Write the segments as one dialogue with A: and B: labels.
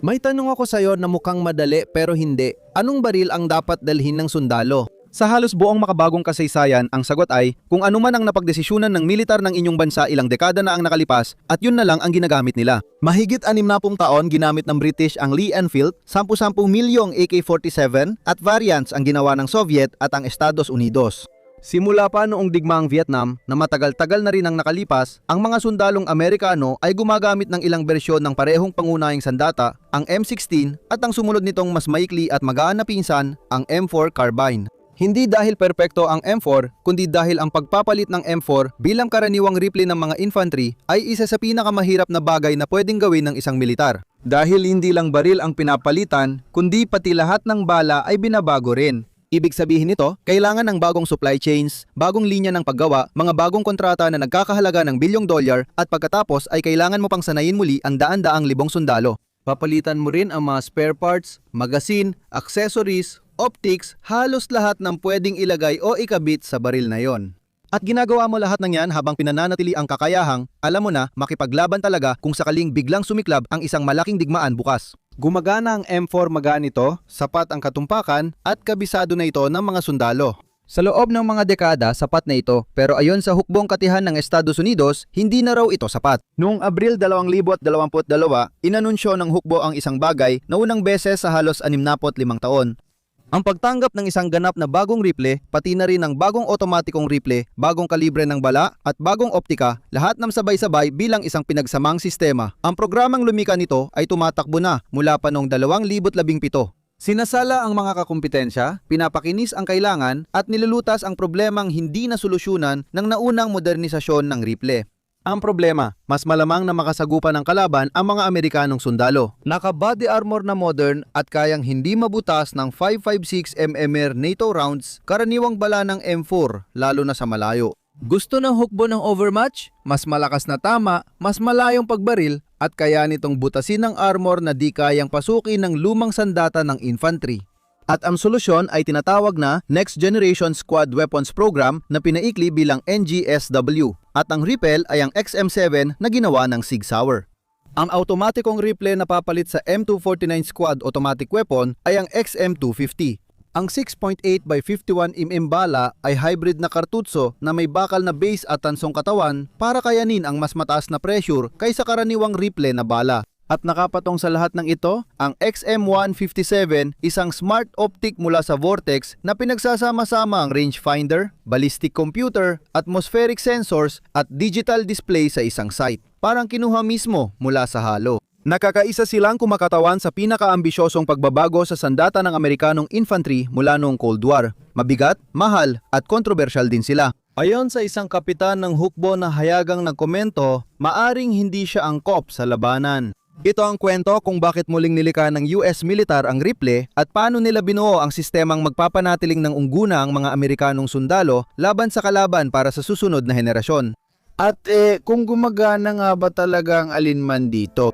A: May tanong ako sa'yo na mukhang madali pero hindi. Anong baril ang dapat dalhin ng sundalo?
B: Sa halos buong makabagong kasaysayan, ang sagot ay kung ano man ang napagdesisyonan ng militar ng inyong bansa ilang dekada na ang nakalipas at yun na lang ang ginagamit nila.
A: Mahigit 60 taon ginamit ng British ang Lee Enfield, 10-10 milyong AK-47 at variants ang ginawa ng Soviet at ang Estados Unidos.
B: Simula pa noong digmaang Vietnam na matagal-tagal na rin ang nakalipas, ang mga sundalong Amerikano ay gumagamit ng ilang bersyon ng parehong pangunahing sandata, ang M16 at ang sumunod nitong mas maikli at magaan na pinsan, ang M4 carbine. Hindi dahil perpekto ang M4, kundi dahil ang pagpapalit ng M4 bilang karaniwang rifle ng mga infantry ay isa sa pinakamahirap na bagay na pwedeng gawin ng isang militar. Dahil hindi lang baril ang pinapalitan, kundi pati lahat ng bala ay binabago rin.
A: Ibig sabihin nito, kailangan ng bagong supply chains, bagong linya ng paggawa, mga bagong kontrata na nagkakahalaga ng bilyong dolyar at pagkatapos ay kailangan mo pang sanayin muli ang daan-daang libong sundalo. Papalitan mo rin ang mga spare parts, magazine, accessories, optics, halos lahat ng pwedeng ilagay o ikabit sa baril na yon. At ginagawa mo lahat ng yan habang pinananatili ang kakayahang, alam mo na, makipaglaban talaga kung sakaling biglang sumiklab ang isang malaking digmaan bukas.
B: Gumagana ang M4 magaan ito, sapat ang katumpakan at kabisado na ito ng mga sundalo. Sa loob ng mga dekada, sapat na ito, pero ayon sa hukbong katihan ng Estados Unidos, hindi na raw ito sapat. Noong Abril 2022, inanunsyo ng hukbo ang isang bagay na unang beses sa halos 65 taon. Ang pagtanggap ng isang ganap na bagong rifle, pati na rin ng bagong otomatikong rifle, bagong kalibre ng bala at bagong optika, lahat ng sabay-sabay bilang isang pinagsamang sistema. Ang programang lumika nito ay tumatakbo na mula pa noong 2017. Sinasala ang mga kakumpetensya, pinapakinis ang kailangan at nilulutas ang problemang hindi na solusyonan ng naunang modernisasyon ng rifle. Ang problema, mas malamang na makasagupa ng kalaban ang mga Amerikanong sundalo. Naka-body armor na modern at kayang hindi mabutas ng 5.56 mmR NATO rounds, karaniwang bala ng M4, lalo na sa malayo. Gusto ng hukbo ng overmatch? Mas malakas na tama, mas malayong pagbaril, at kaya nitong butasin ng armor na di kayang pasukin ng lumang sandata ng infantry. At ang solusyon ay tinatawag na Next Generation Squad Weapons Program na pinaikli bilang NGSW. At ang rifle ay ang XM7 na ginawa ng Sig Sauer. Ang automatikong rifle na papalit sa M249 Squad Automatic Weapon ay ang XM250. Ang 6.8 by 51 mm bala ay hybrid na kartutso na may bakal na base at tansong katawan para kayanin ang mas mataas na pressure kaysa karaniwang rifle na bala. At nakapatong sa lahat ng ito, ang XM157, isang smart optic mula sa Vortex na pinagsasama-sama ang rangefinder, ballistic computer, atmospheric sensors at digital display sa isang sight. Parang kinuha mismo mula sa halo. Nakakaisa silang kumakatawan sa pinakaambisyosong pagbabago sa sandata ng Amerikanong infantry mula noong Cold War. Mabigat, mahal at kontrobersyal din sila. Ayon sa isang kapitan ng hukbo na hayagang nagkomento, maaring hindi siya angkop sa labanan. Ito ang kwento kung bakit muling nilikha ng US militar ang rifle at paano nila binuo ang sistemang magpapanatiling ng ungguna ang mga Amerikanong sundalo laban sa kalaban para sa susunod na henerasyon.
C: At kung gumagana nga ba talaga ang alinman dito?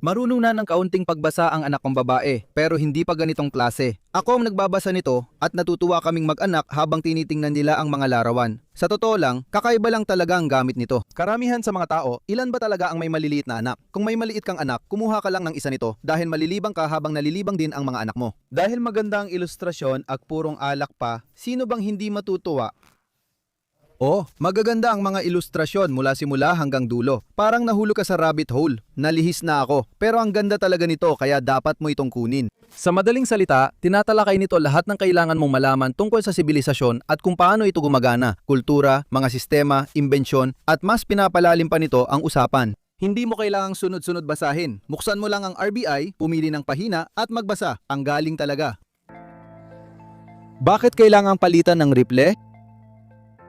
B: Marunong na ng kaunting pagbasa ang anak kong babae, pero hindi pa ganitong klase. Ako ang nagbabasa nito at natutuwa kaming mag-anak habang tinitingnan nila ang mga larawan. Sa totoo lang, kakaiba lang talaga ang gamit nito. Karamihan sa mga tao, ilan ba talaga ang may maliliit na anak? Kung may maliit kang anak, kumuha ka lang ng isa nito dahil malilibang ka habang nalilibang din ang mga anak mo. Dahil maganda ang ilustrasyon at purong alak pa, sino bang hindi matutuwa? Oh, magaganda ang mga ilustrasyon mula simula hanggang dulo. Parang nahulog ka sa rabbit hole. Nalihis na ako. Pero ang ganda talaga nito kaya dapat mo itong kunin. Sa madaling salita, tinatalakay nito lahat ng kailangan mong malaman tungkol sa sibilisasyon at kung paano ito gumagana, kultura, mga sistema, imbensyon, at mas pinapalalim pa nito ang usapan. Hindi mo kailangang sunod-sunod basahin. Buksan mo lang ang RBI, pumili ng pahina at magbasa. Ang galing talaga. Bakit kailangang palitan ng rifle?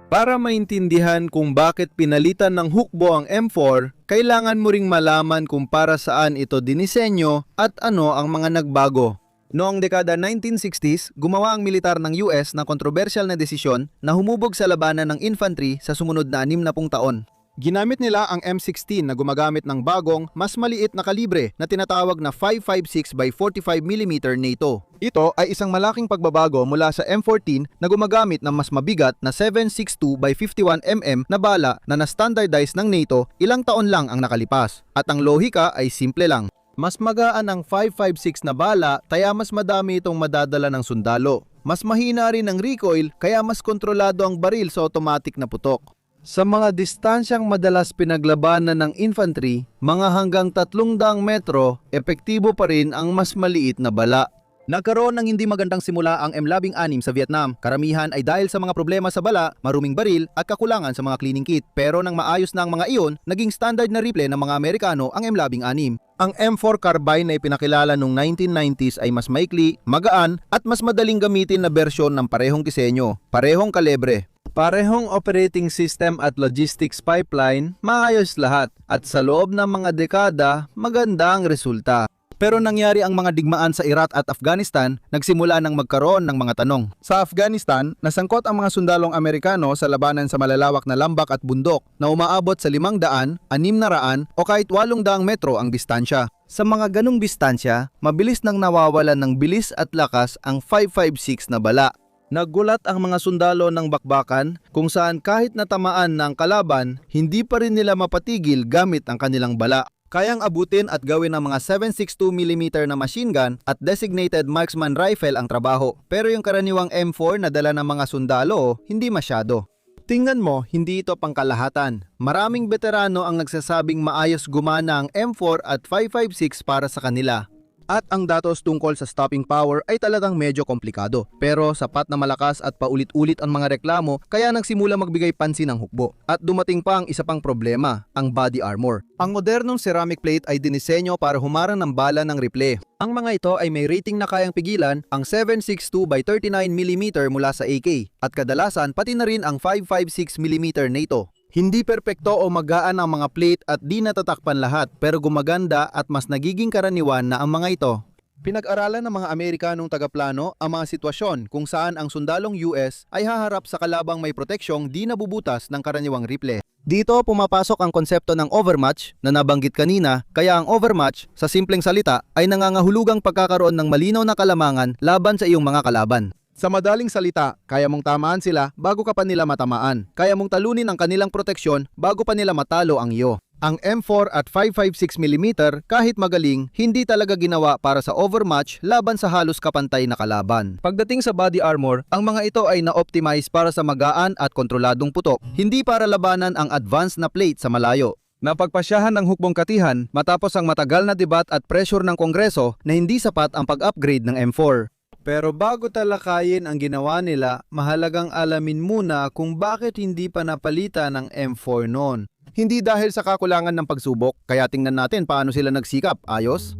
B: Para maintindihan kung bakit pinalitan ng hukbo ang M4, kailangan mo ring malaman kung para saan ito dinisenyo at ano ang mga nagbago. Noong dekada 1960s, gumawa ang militar ng US ng kontrobersyal na desisyon na humubog sa labanan ng infantry sa sumunod na 60 taon. Ginamit nila ang M16 na gumagamit ng bagong, mas maliit na kalibre na tinatawag na 5.56 by 45 mm NATO. Ito ay isang malaking pagbabago mula sa M14 na gumagamit ng mas mabigat na 7.62 by 51 mm na bala na na-standardize ng NATO ilang taon lang ang nakalipas. At ang lohika ay simple lang.
A: Mas magaan ang 5.56 na bala kaya mas madami itong madadala ng sundalo. Mas mahina rin ang recoil kaya mas kontrolado ang baril sa automatic na putok. Sa mga distansyang madalas pinaglabanan ng infantry, mga hanggang 300 metro, epektibo pa rin ang mas maliit na bala. Nagkaroon ng hindi magandang simula ang M16 sa Vietnam. Karamihan ay dahil sa mga problema sa bala, maruming baril at kakulangan sa mga cleaning kit. Pero nang maayos na ang mga iyon, naging standard na rifle ng mga Amerikano ang M16. Ang M4 carbine na ipinakilala noong 1990s ay mas maikli, magaan at mas madaling gamitin na bersyon ng parehong disenyo, parehong kalebre. Parehong operating system at logistics pipeline, maayos lahat. At sa loob ng mga dekada, maganda ang resulta. Pero nangyari ang mga digmaan sa Iraq at Afghanistan, nagsimula nang magkaroon ng mga tanong. Sa Afghanistan, nasangkot ang mga sundalong Amerikano sa labanan sa malalawak na lambak at bundok na umaabot sa 500, 600 o kahit 800 metro ang distansya. Sa mga ganong distansya, mabilis nang nawawalan ng bilis at lakas ang 5.56 na bala. Naggulat ang mga sundalo ng bakbakan kung saan kahit natamaan ng kalaban, hindi pa rin nila mapatigil gamit ang kanilang bala. Kayang abutin at gawin ng mga 7.62mm na machine gun at designated marksman rifle ang trabaho. Pero yung karaniwang M4 na dala ng mga sundalo, hindi masyado. Tingnan mo, hindi ito pangkalahatan. Maraming veterano ang nagsasabing maayos gumana ang M4 at 5.56 para sa kanila. At ang datos tungkol sa stopping power ay talagang medyo komplikado. Pero sapat na malakas at paulit-ulit ang mga reklamo kaya nagsimula magbigay pansin ang hukbo. At dumating pa ang isa pang problema, ang body armor. Ang modernong ceramic plate ay dinisenyo para humarang ng bala ng rifle. Ang mga ito ay may rating na kayang pigilan ang 7.62 by 39mm mula sa AK at kadalasan pati na rin ang 5.56mm NATO. Hindi perpekto o magaan ang mga plate at di natatakpan lahat pero gumaganda at mas nagiging karaniwan na ang mga ito. Pinag-aralan ng mga Amerikanong tagaplano ang mga sitwasyon kung saan ang sundalong US ay haharap sa kalabang may proteksyong di nabubutas ng karaniwang rifle. Dito pumapasok ang konsepto ng overmatch na nabanggit kanina, kaya ang overmatch sa simpleng salita ay nangangahulugang pagkakaroon ng malinaw na kalamangan laban sa iyong mga kalaban. Sa madaling salita, kaya mong tamaan sila bago ka pa nila matamaan. Kaya mong talunin ang kanilang proteksyon bago pa nila matalo ang iyo. Ang M4 at 5.56mm kahit magaling, hindi talaga ginawa para sa overmatch laban sa halos kapantay na kalaban. Pagdating sa body armor, ang mga ito ay na-optimize para sa magaan at kontroladong putok, hindi para labanan ang advanced na plate sa malayo. Napagpasyahan ng hukbong katihan matapos ang matagal na debat at pressure ng Kongreso na hindi sapat ang pag-upgrade ng M4. Pero bago talakayin ang ginawa nila, mahalagang alamin muna kung bakit hindi pa napalitan ng M4 noon. Hindi dahil sa kakulangan ng pagsubok, kaya tingnan natin paano sila nagsikap. Ayos?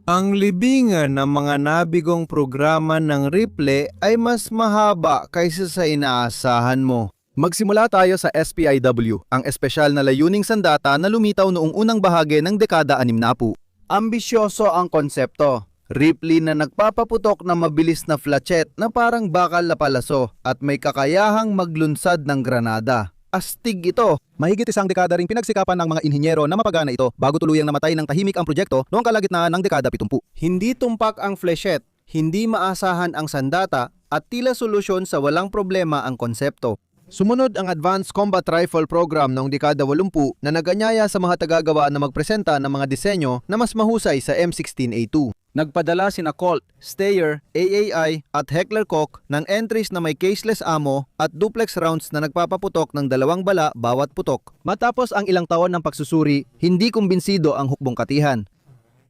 A: Ang libingan ng mga nabigong programa ng rifle ay mas mahaba kaysa sa inaasahan mo. Magsimula tayo sa SPIW, ang espesyal na layuning sandata na lumitaw noong unang bahagi ng dekada 60. Ambisyoso ang konsepto. Rifle na nagpapaputok na mabilis na flachet na parang bakal na palaso at may kakayahang maglunsad ng granada. Astig ito. Mahigit isang dekada ring pinagsikapan ng mga inhinyero na mapagana ito bago tuluyang namatay ng tahimik ang proyekto noong kalagitnaan ng dekada 70. Hindi tumpak ang flechette, hindi maasahan ang sandata at tila solusyon sa walang problema ang konsepto. Sumunod ang Advanced Combat Rifle Program noong dekada 80 na naganyaya sa mga tagagawa na magpresenta ng mga disenyo na mas mahusay sa M16A2. Nagpadala sina Colt, Steyr, AAI at Heckler Koch ng entries na may caseless ammo at duplex rounds na nagpapaputok ng 2 bala bawat putok. Matapos ang ilang taon ng pagsusuri, hindi kumbinsido ang hukbong katihan.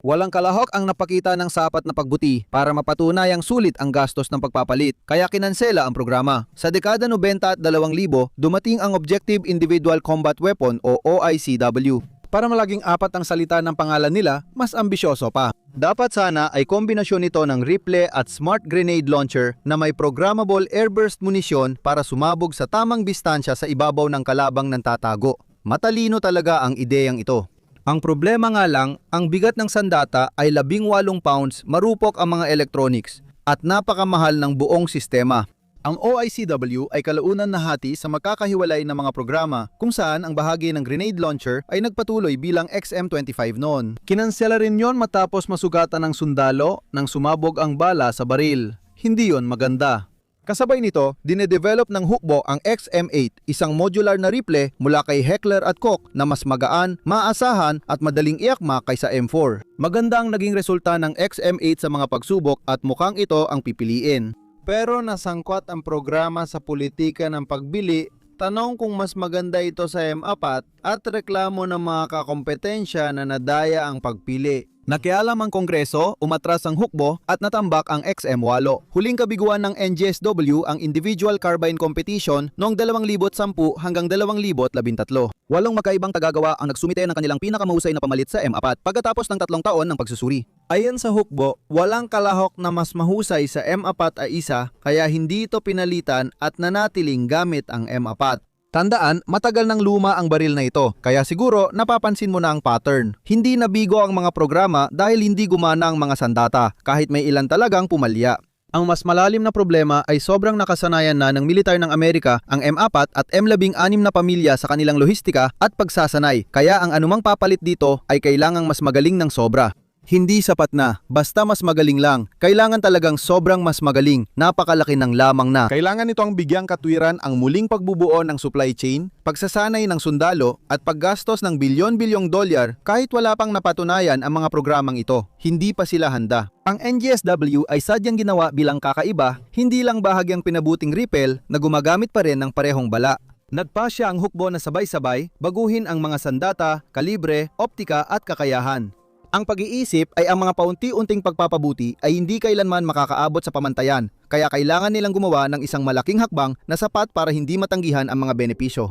A: Walang kalahok ang napakita ng sapat na pagbuti para mapatunayang sulit ang gastos ng pagpapalit, kaya kinansela ang programa. Sa dekada 90 at 2000, dumating ang Objective Individual Combat Weapon o OICW. Para malaging 4 ang salita ng pangalan nila, mas ambisyoso pa. Dapat sana ay kombinasyon nito ng rifle at smart grenade launcher na may programmable airburst munisyon para sumabog sa tamang distansya sa ibabaw ng kalabang ng tatago. Matalino talaga ang ideyang ito. Ang problema nga lang, ang bigat ng sandata ay 18 pounds, marupok ang mga electronics at napakamahal ng buong sistema. Ang OICW ay kalaunan na hati sa magkakahiwalay na mga programa kung saan ang bahagi ng grenade launcher ay nagpatuloy bilang XM25 noon. Kinansela rin yon matapos masugatan ng sundalo nang sumabog ang bala sa baril. Hindi yon maganda. Kasabay nito, dinedevelop ng hukbo ang XM8, isang modular na rifle mula kay Heckler & Koch na mas magaan, maasahan at madaling iakma kaysa M4. Maganda ang naging resulta ng XM8 sa mga pagsubok at mukhang ito ang pipiliin.
C: Pero nasangkwat ang programa sa politika ng pagbili. Tanong kung mas maganda ito sa M4 at reklamo ng mga kakompetensya na nadaya ang pagpili.
A: Nakialam ang Kongreso, umatras ang hukbo at natambak ang XM8. Huling kabiguan ng NGSW ang Individual Carbine Competition noong 2010 hanggang 2013. Walong magkaibang tagagawa ang nagsumite ng kanilang pinakamahusay na pamalit sa M4 pagkatapos ng 3 taon ng pagsusuri.
C: Ayon sa hukbo, walang kalahok na mas mahusay sa M4 ay isa kaya hindi ito pinalitan at nanatiling gamit ang M4.
A: Tandaan, matagal nang luma ang baril na ito, kaya siguro napapansin mo na ang pattern. Hindi nabigo ang mga programa dahil hindi gumana ang mga sandata, kahit may ilan talagang pumalya. Ang mas malalim na problema ay sobrang nakasanayan na ng militar ng Amerika ang M4 at M16 na pamilya sa kanilang lohistika at pagsasanay, kaya ang anumang papalit dito ay kailangang mas magaling ng sobra. Hindi sapat na, basta mas magaling lang. Kailangan talagang sobrang mas magaling, napakalaki ng lamang na. Kailangan nito ang bigyang katwiran ang muling pagbubuo ng supply chain, pagsasanay ng sundalo, at paggastos ng bilyon-bilyong dolyar kahit wala pang napatunayan ang mga programang ito. Hindi pa sila handa. Ang NGSW ay sadyang ginawa bilang kakaiba, hindi lang bahagyang pinabuting rifle na gumagamit pa rin ng parehong bala. Nagpasya ang hukbo na sabay-sabay, baguhin ang mga sandata, kalibre, optika at kakayahan. Ang pag-iisip ay ang mga paunti-unting pagpapabuti ay hindi kailanman makakaabot sa pamantayan, kaya kailangan nilang gumawa ng isang malaking hakbang na sapat para hindi matanggihan ang mga benepisyo.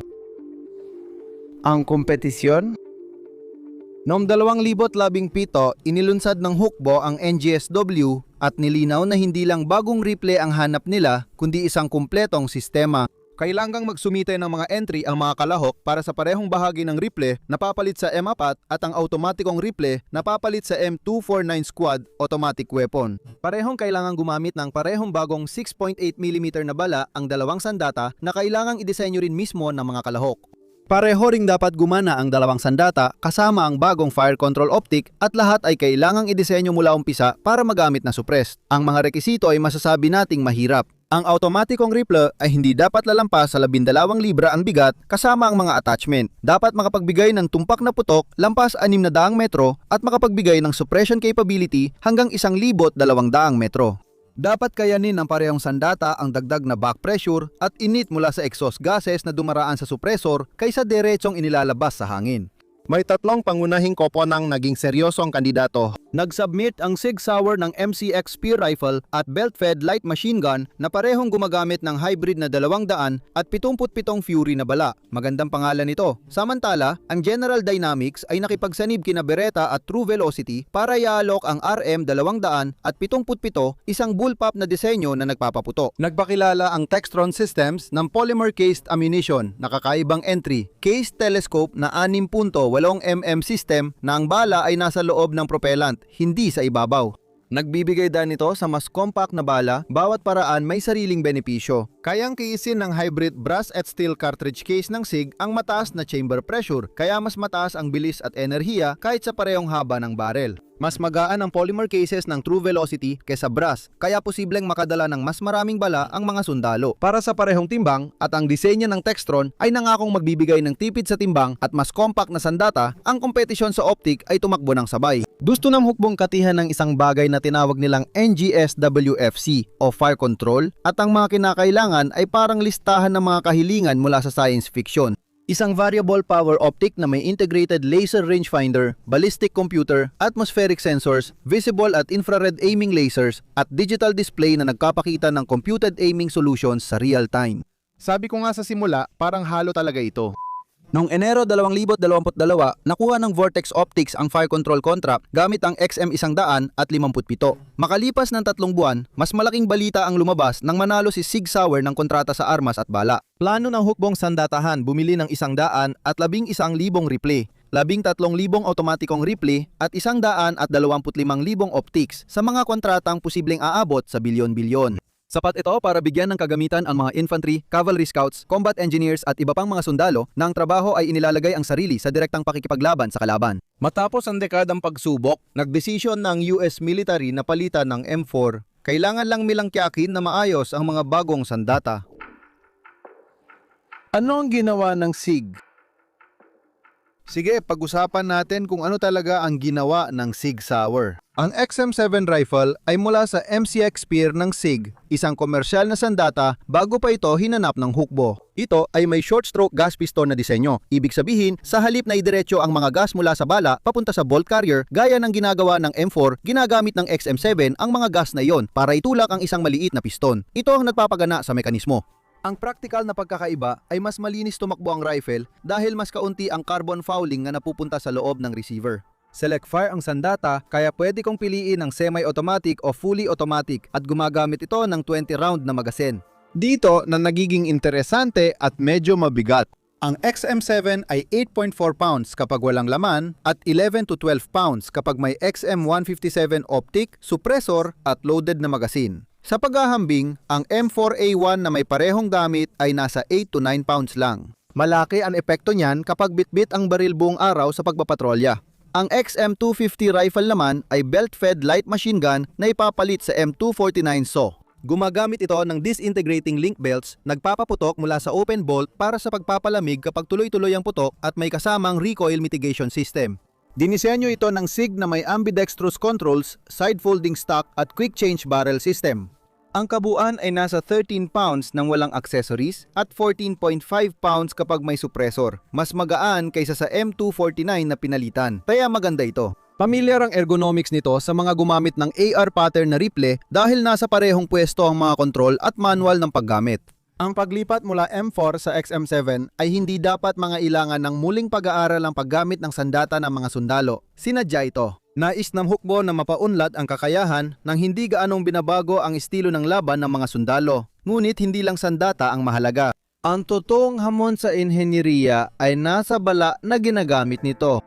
C: Ang kompetisyon?
A: Noong 2017, inilunsad ng hukbo ang NGSW at nilinaw na hindi lang bagong rifle ang hanap nila kundi isang kumpletong sistema. Kailangang magsumite ng mga entry ang mga kalahok para sa parehong bahagi ng rifle na papalit sa M4 at ang automatikong rifle na papalit sa M249 Squad automatic weapon. Parehong kailangang gumamit ng parehong bagong 6.8mm na bala ang dalawang sandata na kailangang idisenyo rin mismo ng mga kalahok. Pareho ring dapat gumana ang dalawang sandata kasama ang bagong fire control optic at lahat ay kailangang idisenyo mula umpisa para magamit na suppressed. Ang mga rekisito ay masasabi nating mahirap. Ang automatikong rifle ay hindi dapat lalampas sa 12 libra ang bigat kasama ang mga attachment. Dapat makapagbigay ng tumpak na putok lampas 600 metro at makapagbigay ng suppression capability hanggang 1,200 metro. Dapat kayanin ng parehong sandata ang dagdag na back pressure at init mula sa exhaust gases na dumaraan sa suppressor kaysa diretsong inilalabas sa hangin. May 3 pangunahing koponang naging seryosong kandidato. Nag-submit ang Sig Sauer ng MCX Spear Rifle at belt-fed light machine gun na parehong gumagamit ng hybrid na 200 at 77 Fury na bala. Magandang pangalan ito. Samantala, ang General Dynamics ay nakipagsanib kina Beretta at True Velocity para iaalok ang RM200 at 77 isang bullpup na disenyo na nagpapaputo. Nagpakilala ang Textron Systems ng polymer-cased ammunition na kakaibang entry, cased telescope na 6.8mm system na ang bala ay nasa loob ng propellant, hindi sa ibabaw. Nagbibigay din ito sa mas compact na bala, bawat paraan may sariling benepisyo. Kayang kiisin ng hybrid brass at steel cartridge case ng SIG ang mataas na chamber pressure, kaya mas mataas ang bilis at enerhiya kahit sa parehong haba ng barrel. Mas magaan ang polymer cases ng True Velocity kesa brass, kaya posibleng makadala ng mas maraming bala ang mga sundalo. Para sa parehong timbang at ang disenyo ng Textron ay nangakong magbibigay ng tipid sa timbang at mas compact na sandata, ang kompetisyon sa optic ay tumakbo ng sabay. Gusto ng hukbong katihan ng isang bagay na tinawag nilang NGSWFC o Fire Control at ang mga kinakailangan ay parang listahan ng mga kahilingan mula sa science fiction. Isang variable power optic na may integrated laser rangefinder, ballistic computer, atmospheric sensors, visible at infrared aiming lasers, at digital display na nagpapakita ng computed aiming solutions sa real time.
D: Sabi ko nga sa simula, parang halo talaga ito.
A: Noong Enero 2022, nakuha ng Vortex Optics ang fire control contract gamit ang XM100 at 57. Makalipas ng 3 buwan, mas malaking balita ang lumabas nang manalo si Sig Sauer ng kontrata sa armas at bala. Plano ng hukbong sandatahan bumili ng 100 at 11,000 rifle, 13,000 automatikong rifle at 100 at 25,000 optics sa mga kontratang posibleng aabot sa bilyon-bilyon. Sapat ito para bigyan ng kagamitan ang mga infantry, cavalry scouts, combat engineers at iba pang mga sundalo na ang trabaho ay inilalagay ang sarili sa direktang pakikipaglaban sa kalaban. Matapos ang dekadang pagsubok, nagdesisyon ng US military na palitan ng M4 Kailangan lang milangkyakin na maayos ang mga bagong sandata.
C: Ano ang ginawa ng SIG? Sige, pag-usapan natin kung ano talaga ang ginawa ng SIG Sauer. Ang XM7 rifle ay mula sa MCX Spear ng SIG, isang komersyal na sandata bago pa ito hinanap ng hukbo.
A: Ito ay may short stroke gas piston na disenyo. Ibig sabihin, sa halip na idiretso ang mga gas mula sa bala papunta sa bolt carrier, gaya ng ginagawa ng M4, ginagamit ng XM7 ang mga gas na iyon para itulak ang isang maliit na piston. Ito ang nagpapagana sa mekanismo. Ang practical na pagkakaiba ay mas malinis tumakbo ang rifle dahil mas kaunti ang carbon fouling na napupunta sa loob ng receiver. Select fire ang sandata kaya pwede kong piliin ang semi-automatic o fully automatic at gumagamit ito ng 20 round na magasin.
C: Dito na nagiging interesante at medyo mabigat.
A: Ang XM7 ay 8.4 pounds kapag walang laman at 11 to 12 pounds kapag may XM157 optic, suppressor at loaded na magasin. Sa paghahambing, ang M4A1 na may parehong gamit ay nasa 8 to 9 pounds lang. Malaki ang epekto niyan kapag bitbit ang baril buong araw sa pagpapatrolya. Ang XM250 rifle naman ay belt-fed light machine gun na ipapalit sa M249 SAW. Gumagamit ito ng disintegrating link belts, nagpapaputok mula sa open bolt para sa pagpapalamig kapag tuloy-tuloy ang putok at may kasamang recoil mitigation system. Dinisenyo ito ng SIG na may ambidextrous controls, side folding stock at quick change barrel system. Ang kabuuan ay nasa 13 pounds nang walang accessories at 14.5 pounds kapag may suppressor. Mas magaan kaysa sa M249 na pinalitan. Kaya maganda ito. Pamilyar ang ergonomics nito sa mga gumamit ng AR pattern na rifle dahil nasa parehong pwesto ang mga control at manual ng paggamit. Ang paglipat mula M4 sa XM7 ay hindi dapat mangailangan ng muling pag-aaral ang paggamit ng sandata ng mga sundalo. Sinadya ito. Nais ng hukbo na mapaunlad ang kakayahan nang hindi gaanong binabago ang estilo ng laban ng mga sundalo. Ngunit hindi lang sandata ang mahalaga.
C: Ang totoong hamon sa inhenyeriya ay nasa bala na ginagamit nito.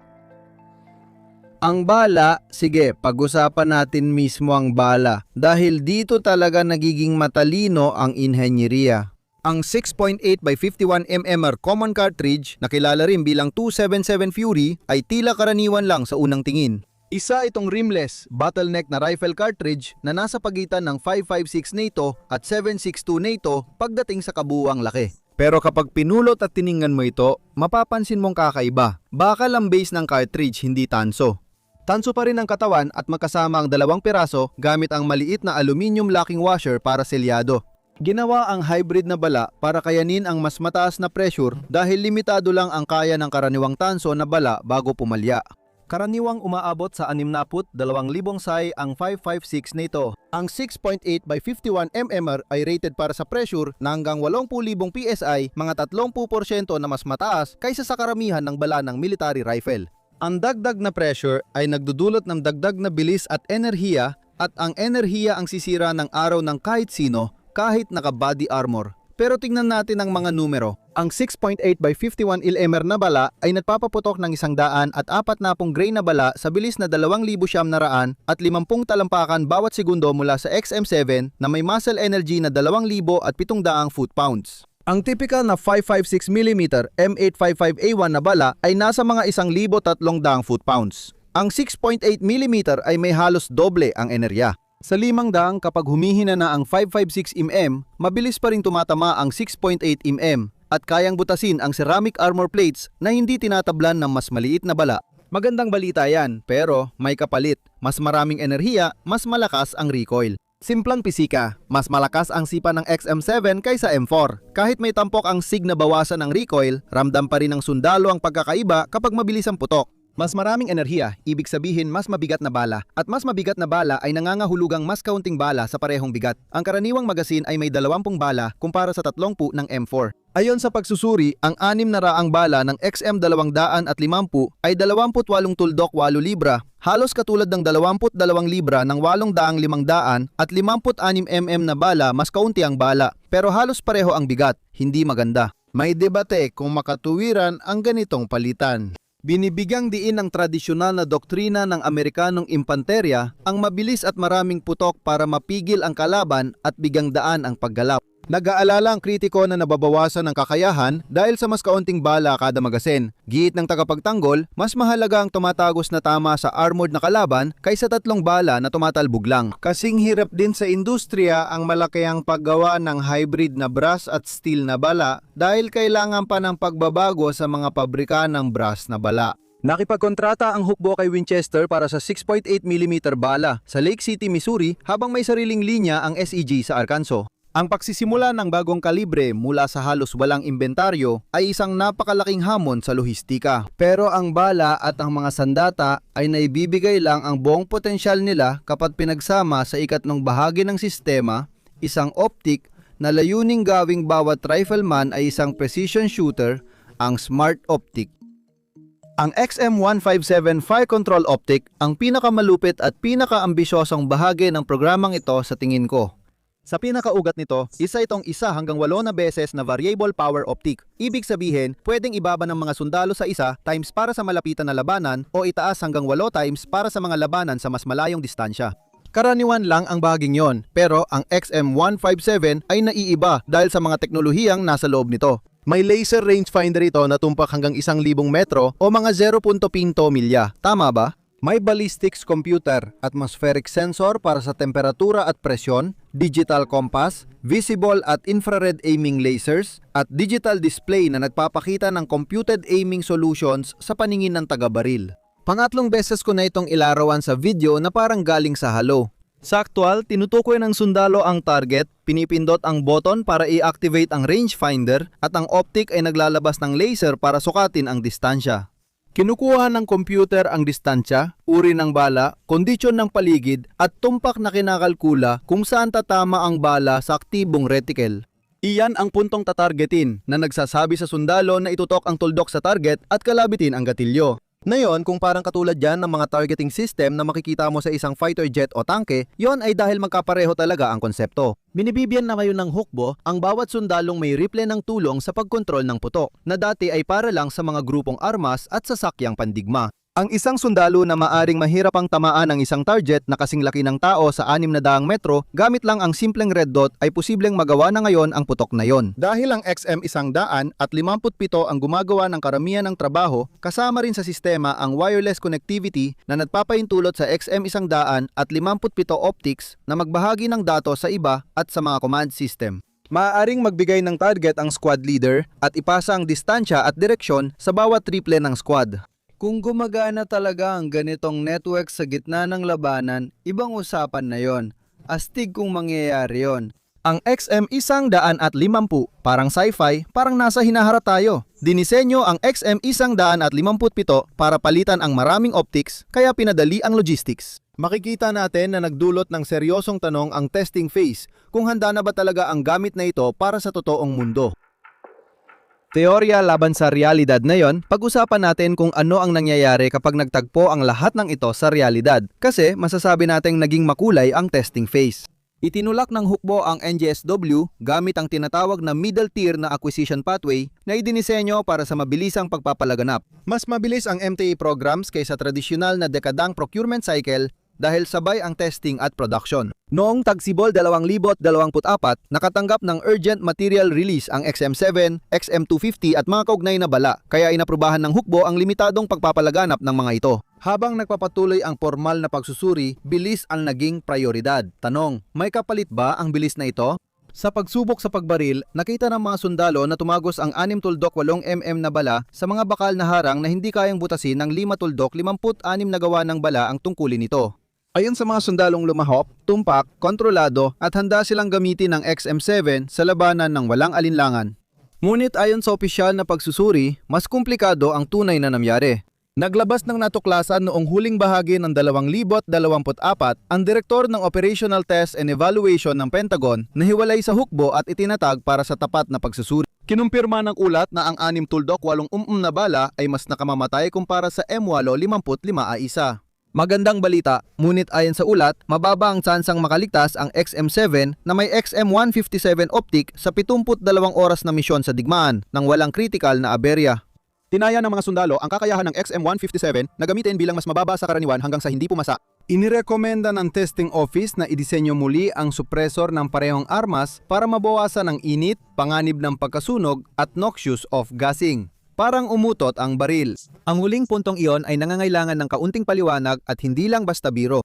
C: Ang bala, sige, pag-usapan natin mismo ang bala dahil dito talaga nagiging matalino ang inhenyeriya.
A: Ang 6.8 by 51 mmR common cartridge na kilala rin bilang 277 Fury ay tila karaniwan lang sa unang tingin. Isa itong rimless, bottleneck na rifle cartridge na nasa pagitan ng 5.56 NATO at 7.62 NATO pagdating sa kabuuang laki. Pero kapag pinulot at tiningnan mo ito, mapapansin mong kakaiba. Bakal ang base ng cartridge, hindi tanso. Tanso pa rin ang katawan at magkasama ang 2 piraso gamit ang maliit na aluminium locking washer para selyado. Ginawa ang hybrid na bala para kayanin ang mas mataas na pressure dahil limitado lang ang kaya ng karaniwang tanso na bala bago pumalya. Karaniwang umaabot sa 62,000 psi ang 5.56 NATO. Ang 6.8 by 51 mmR ay rated para sa pressure na hanggang 80,000 psi, mga 30% na mas mataas kaysa sa karamihan ng bala ng military rifle. Ang dagdag na pressure ay nagdudulot ng dagdag na bilis at enerhiya at ang enerhiya ang sisira ng araw ng kahit sino kahit naka-body armor. Pero tingnan natin ang mga numero. Ang 6.8 by 51 mm na bala ay nagpapaputok ng 100 at 40 grain na bala sa bilis na 2,900 at 50 talampakan bawat segundo mula sa XM7 na may muzzle energy na 2,700 foot-pounds. Ang typical na 5.56mm M855A1 na bala ay nasa mga 1,300 foot-pounds. Ang 6.8mm ay may halos doble ang enerhiya. Sa 500 kapag humihina na ang 5.56mm, mabilis pa rin tumatama ang 6.8mm at kayang butasin ang ceramic armor plates na hindi tinatablan ng mas maliit na bala. Magandang balita yan, pero may kapalit. Mas maraming enerhiya, mas malakas ang recoil. Simplang pisika, mas malakas ang sipa ng XM7 kaysa M4. Kahit may tampok ang SIG na bawasan ng recoil, ramdam pa rin ng sundalo ang pagkakaiba kapag mabilis ang putok. Mas maraming enerhiya, ibig sabihin mas mabigat na bala. At mas mabigat na bala ay nangangahulugang mas kaunting bala sa parehong bigat. Ang karaniwang magasin ay may 20 bala kumpara sa 30 ng M4. Ayon sa pagsusuri, ang 600 bala ng XM250 ay 28 tuldok 8 libra, halos katulad ng 22 libra ng 8,500 at 56mm na bala mas kaunti ang bala. Pero halos pareho ang bigat, hindi maganda. May debate kung makatuwiran ang ganitong palitan. Binibigyang diin ng tradisyonal na doktrina ng Amerikanong impanterya ang mabilis at maraming putok para mapigil ang kalaban at bigyang daan ang paggalap.
C: Nag-aalala ang kritiko na nababawasan ng kakayahan dahil sa mas kaunting bala kada magasin. Giit ng tagapagtanggol, mas mahalaga ang tumatagos na tama sa armored na kalaban kaysa 3 bala na tumatalbog lang. Kasing hirap din sa industriya ang malakihang paggawa ng hybrid na brass at steel na bala dahil kailangan pa ng pagbabago sa mga pabrika ng brass na bala.
B: Nakipagkontrata ang hukbo kay Winchester para sa 6.8mm bala sa Lake City, Missouri habang may sariling linya ang SEG sa Arkansas.
C: Ang pagsisimula ng bagong kalibre mula sa halos walang inventaryo ay isang napakalaking hamon sa lohistika.
B: Pero ang bala at ang mga sandata ay naibibigay lang ang buong potensyal nila kapag pinagsama sa ikatlong bahagi ng sistema, isang optic na layuning gawing bawat rifleman ay isang precision shooter, ang Smart Optic.
C: Ang XM157 Fire Control Optic ang pinakamalupit at pinakaambisyosong bahagi ng programang ito sa tingin ko. Sa pinakaugat nito, isa itong 1 hanggang 8 na beses na variable power optic. Ibig sabihin, pwedeng ibaba ng mga sundalo sa 1 times para sa malapitan na labanan o itaas hanggang 8 times para sa mga labanan sa mas malayong distansya.
B: Karaniwan lang ang bahaging yon, pero ang XM157 ay naiiba dahil sa mga teknolohiyang nasa loob nito.
C: May laser rangefinder ito na tumpak hanggang 1,000 metro o mga 0.5 milya. Tama ba?
B: May ballistics computer, atmospheric sensor para sa temperatura at presyon, digital compass, visible at infrared aiming lasers, at digital display na nagpapakita ng computed aiming solutions sa paningin ng taga-baril. Pangatlong beses ko na itong ilarawan sa video na parang galing sa Halo.
A: Sa aktual, tinutukoy ng sundalo ang target, pinipindot ang button para i-activate ang rangefinder at ang optic ay naglalabas ng laser para sukatin ang distansya. Kinukuha ng computer ang distansya, uri ng bala, kondisyon ng paligid at tumpak na kinakalkula kung saan tatama ang bala sa aktibong reticle. Iyan ang puntong tatargetin na nagsasabi sa sundalo na itutok ang tuldok sa target at kalabitin ang gatilyo.
B: Ngayon, kung parang katulad yan ng mga targeting system na makikita mo sa isang fighter jet o tangke, yon ay dahil magkapareho talaga ang konsepto. Binibigyan na ngayon ng hukbo ang bawat sundalong may rifle ng tulong sa pagkontrol ng putok, na dati ay para lang sa mga grupong armas at sasakyang pandigma.
A: Ang isang sundalo na maaring mahirap ang tamaan ng isang target na kasing laki ng tao sa 600 metro gamit lang ang simpleng red dot ay posibleng magawa na ngayon ang putok na yon.
C: Dahil ang XM100 at 57 ang gumagawa ng karamihan ng trabaho, kasama rin sa sistema ang wireless connectivity na nagpapahintulot sa XM100 at 57 optics na magbahagi ng datos sa iba at sa mga command system.
B: Maaaring magbigay ng target ang squad leader at ipasa ang distansya at direksyon sa bawat triple ng squad. Kung gumagana talaga ang ganitong network sa gitna ng labanan, ibang usapan na yon. Astig kung mangyayari yon.
A: Ang XM150, parang sci-fi, parang nasa hinaharap tayo. Dinisenyo ang XM157 para palitan ang maraming optics, kaya pinadali ang logistics.
C: Makikita natin na nagdulot ng seryosong tanong ang testing phase kung handa na ba talaga ang gamit na ito para sa totoong mundo.
B: Teorya laban sa realidad na yon, pag-usapan natin kung ano ang nangyayari kapag nagtagpo ang lahat ng ito sa realidad. Kasi masasabi nating naging makulay ang testing phase. Itinulak ng hukbo ang NGSW gamit ang tinatawag na middle tier na acquisition pathway na idinisenyo para sa mabilisang pagpapalaganap.
C: Mas mabilis ang MTA programs kaysa tradisyonal na dekadang procurement cycle dahil sabay ang testing at production.
A: Noong tagsibol 2024, nakatanggap ng urgent material release ang XM7, XM250 at mga kaugnay na bala, kaya inaprubahan ng hukbo ang limitadong pagpapalaganap ng mga ito.
B: Habang nagpapatuloy ang formal na pagsusuri, bilis ang naging prioridad. Tanong, may kapalit ba ang bilis na ito?
A: Sa pagsubok sa pagbaril, nakita ng mga sundalo na tumagos ang 6 tuldok 8mm na bala sa mga bakal na harang na hindi kayang butasin ng 5 tuldok 56 na gawa ng bala ang tungkulin nito.
B: Ayon sa mga sundalong lumahop, tumpak, kontrolado at handa silang gamitin ng XM7 sa labanan ng walang alinlangan.
A: Ngunit ayon sa opisyal na pagsusuri, mas komplikado ang tunay na nangyari.
C: Naglabas ng natuklasan noong huling bahagi ng 2024 ang direktor ng Operational Test and Evaluation ng Pentagon na hiwalay sa hukbo at itinatag para sa tapat na pagsusuri. Kinumpirma ng ulat na ang 6 tuldok 8 na bala ay mas nakamamatay kumpara sa M8 55A1.
A: Magandang balita, ngunit ayon sa ulat, mababa ang tsansang makaligtas ang XM7 na may XM157 optic sa 72 oras na misyon sa digmaan nang walang critical na aberya.
C: Tinaya ng mga sundalo ang kakayahan ng XM157 na gamitin bilang mas mababa sa karaniwan hanggang sa hindi pumasa. Inirekomenda ng testing office na idisenyo muli ang suppressor ng parehong armas para mabawasan ang init, panganib ng pagkasunog at noxious of gassing. Parang umutot ang baril.
A: Ang huling puntong iyon ay nangangailangan ng kaunting paliwanag at hindi lang basta biro.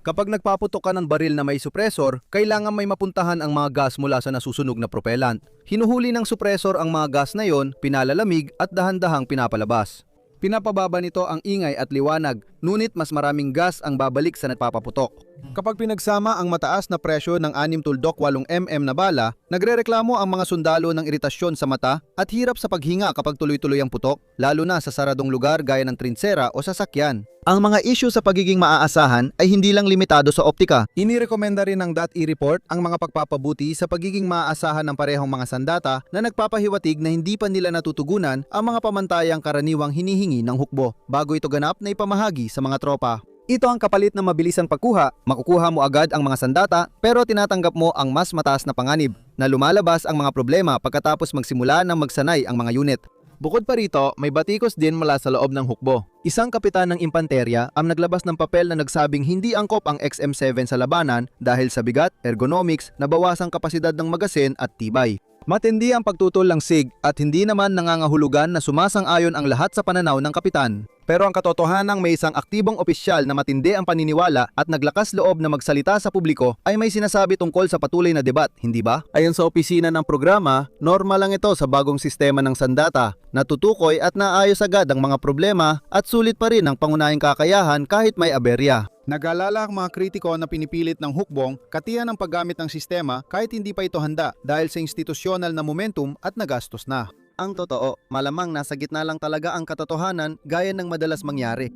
A: Kapag nagpaputok ka ng baril na may suppressor, kailangan may mapuntahan ang mga gas mula sa nasusunog na propellant. Hinuhuli ng suppressor ang mga gas na yon, pinalalamig at dahan-dahang pinapalabas. Pinapababa nito ang ingay at liwanag, ngunit mas maraming gas ang babalik sa nagpapaputok. Kapag pinagsama ang mataas na presyo ng 6 tuldok 8 mm na bala, nagrereklamo ang mga sundalo ng iritasyon sa mata at hirap sa paghinga kapag tuloy-tuloy ang putok, lalo na sa saradong lugar gaya ng trinsera o sasakyan. Ang mga issue sa pagiging maaasahan ay hindi lang limitado sa optika. Inirekomenda rin ng DOT report ang mga pagpapabuti sa pagiging maaasahan ng parehong mga sandata na nagpapahiwatig na hindi pa nila natutugunan ang mga pamantayang karaniwang hinihingi ng hukbo bago ito ganap na ipamahagi sa mga tropa. Ito ang kapalit ng mabilisang pagkuha. Makukuha mo agad ang mga sandata pero tinatanggap mo ang mas mataas na panganib na lumalabas ang mga problema pagkatapos magsimula ng magsanay ang mga unit. Bukod pa rito, may batikos din mula sa loob ng hukbo. Isang kapitan ng impanterya ang naglabas ng papel na nagsabing hindi angkop ang XM7 sa labanan dahil sa bigat, ergonomics, nabawasang kapasidad ng magasin at tibay. Matindi ang pagtutol ng SIG at hindi naman nangangahulugan na sumasang-ayon ang lahat sa pananaw ng kapitan. Pero ang katotohanang may isang aktibong opisyal na matindi ang paniniwala at naglakas loob na magsalita sa publiko ay may sinasabi tungkol sa patuloy na debat, hindi ba? Ayon sa opisina ng programa, normal lang ito sa bagong sistema ng sandata, natutukoy at naayos agad ang mga problema at sulit pa rin ang pangunahing kakayahan kahit may aberya.
D: Nag-alala ang mga kritiko na pinipilit ng hukbong katiyan ang paggamit ng sistema kahit hindi pa ito handa dahil sa institusyonal na momentum at nagastos na.
A: Ang totoo, malamang nasa gitna lang talaga ang katotohanan gaya ng madalas mangyari.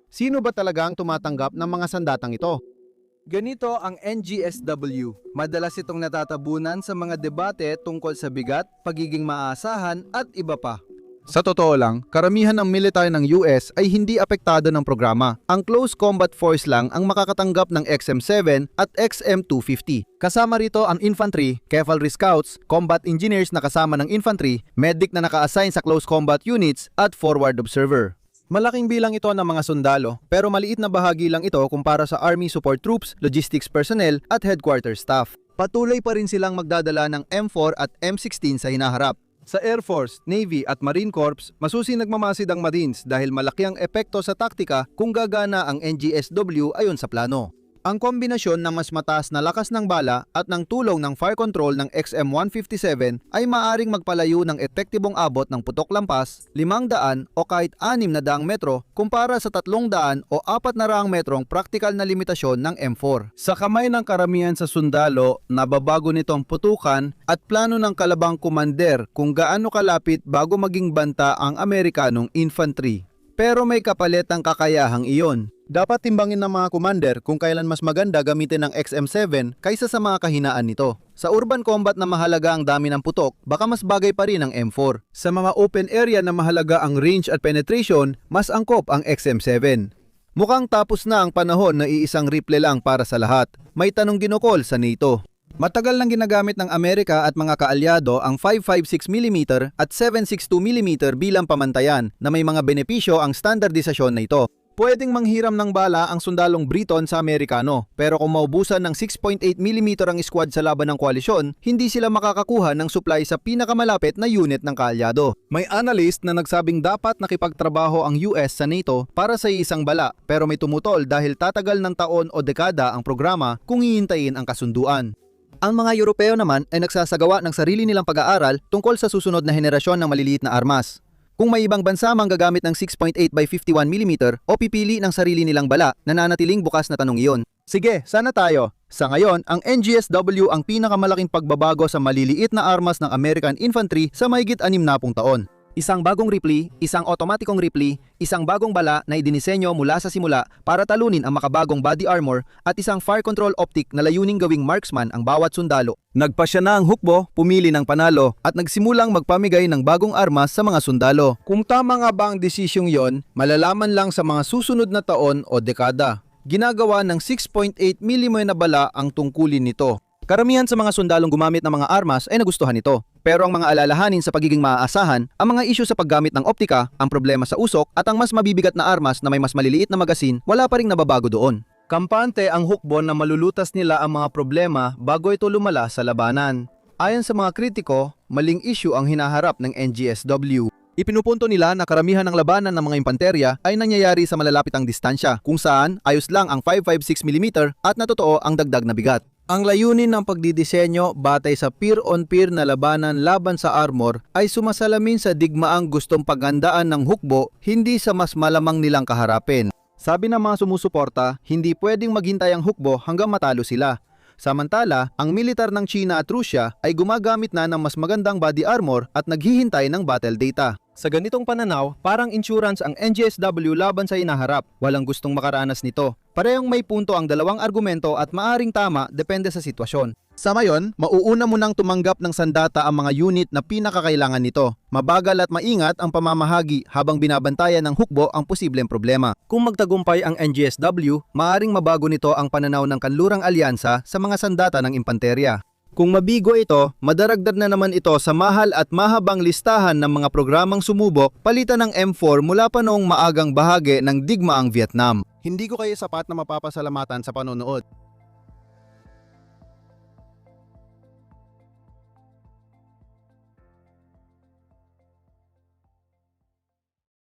D: Sino ba talaga ang tumatanggap ng mga sandatang ito?
B: Ganito ang NGSW. Madalas itong natatabunan sa mga debate tungkol sa bigat, pagiging maaasahan at iba pa.
C: Sa totoo lang, karamihan ng military ng US ay hindi apektado ng programa.
A: Ang close combat force lang ang makakatanggap ng XM7 at XM250. Kasama rito ang infantry, cavalry scouts, combat engineers na kasama ng infantry, medic na naka-assign sa close combat units at forward observer. Malaking bilang ito ng mga sundalo, pero maliit na bahagi lang ito kumpara sa Army support troops, logistics personnel at headquarters staff. Patuloy pa rin silang magdadala ng M4 at M16 sa hinaharap. Sa Air Force, Navy at Marine Corps, masusi nagmamasid ang Marines dahil malaki ang epekto sa taktika kung gagana ang NGSW ayon sa plano. Ang kombinasyon ng mas mataas na lakas ng bala at ng tulong ng fire control ng XM157 ay maaring magpalayo ng epektibong abot ng putok lampas, 500 o kahit 600 metro kumpara sa 300 o 400 metrong praktikal na limitasyon ng M4.
C: Sa kamay ng karamihan sa sundalo, nababago nitong putukan at plano ng kalabang commander kung gaano kalapit bago maging banta ang Amerikanong infantry. Pero may kapalit ang kakayahang iyon.
A: Dapat timbangin ng mga commander kung kailan mas maganda gamitin ng XM7 kaysa sa mga kahinaan nito. Sa urban combat na mahalaga ang dami ng putok, baka mas bagay pa rin ang M4. Sa mga open area na mahalaga ang range at penetration, mas angkop ang XM7. Mukhang tapos na ang panahon na iisang rifle lang para sa lahat. May tanong ginukol sa NATO. Matagal nang ginagamit ng Amerika at mga kaalyado ang 5.56mm at 7.62mm bilang pamantayan na may mga benepisyo ang standardisasyon na ito. Pwedeng manghiram ng bala ang sundalong Briton sa Amerikano, pero kung maubusan ng 6.8mm ang squad sa laban ng koalisyon, hindi sila makakakuha ng supply sa pinakamalapit na unit ng kaalyado. May analyst na nagsabing dapat nakipagtrabaho ang US sa NATO para sa isang bala, pero may tumutol dahil tatagal ng taon o dekada ang programa kung hihintayin ang kasunduan. Ang mga Europeo naman ay nagsasagawa ng sarili nilang pag-aaral tungkol sa susunod na henerasyon ng maliliit na armas. Kung may ibang bansa mang gagamit ng 6.8x51mm o pipili ng sarili nilang bala, nananatiling bukas na tanong iyon. Sige, sana tayo. Sa ngayon, ang NGSW ang pinakamalaking pagbabago sa maliliit na armas ng American Infantry sa mahigit 60 taon. Isang bagong rifle, isang otomatikong rifle, isang bagong bala na idinisenyo mula sa simula para talunin ang makabagong body armor at isang fire control optic na layuning gawing marksman ang bawat sundalo. Nagpasya na ang hukbo, pumili ng panalo at nagsimulang magpamigay ng bagong armas sa mga sundalo. Kung tama nga ba ang desisyong yon, malalaman lang sa mga susunod na taon o dekada. Ginagawa ng 6.8mm na bala ang tungkulin nito. Karamihan sa mga sundalong gumamit ng mga armas ay nagustuhan nito. Pero ang mga alalahanin sa pagiging maaasahan, ang mga isyu sa paggamit ng optika, ang problema sa usok at ang mas mabibigat na armas na may mas maliliit na magasin, wala pa ring nababago doon.
C: Kampante ang hukbo na malulutas nila ang mga problema bago ito lumala sa labanan. Ayon sa mga kritiko, maling issue ang hinaharap ng NGSW.
A: Ipinupunto nila na karamihan ng labanan ng mga impanterya ay nangyayari sa malalapitang distansya, kung saan ayos lang ang 5.56mm at natotoo ang dagdag na bigat.
C: Ang layunin ng pagdidisenyo batay sa peer-on-peer na labanan laban sa armor ay sumasalamin sa digmaang gustong paghandaan ng hukbo, hindi sa mas malamang nilang kaharapin. Sabi ng mga sumusuporta, hindi pwedeng maghintay ang hukbo hanggang matalo sila. Samantala, ang militar ng China at Rusya ay gumagamit na ng mas magandang body armor at naghihintay ng battle data. Sa ganitong pananaw, parang insurance ang NGSW laban sa inaharap. Walang gustong makaranas nito. Parehong may punto ang dalawang argumento at maaring tama depende sa sitwasyon. Sa ngayon, mauuna mo nang tumanggap ng sandata ang mga unit na pinakakailangan nito. Mabagal at maingat ang pamamahagi habang binabantayan ng hukbo ang posibleng problema. Kung magtagumpay ang NGSW, maaring mabago nito ang pananaw ng kanlurang alyansa sa mga sandata ng impanterya. Kung mabigo ito, madaragdag na naman ito sa mahal at mahabang listahan ng mga programang sumubok palitan ng M4 mula pa noong maagang bahagi ng digmaang Vietnam. Hindi ko kayo sapat na mapapasalamatan sa panonood.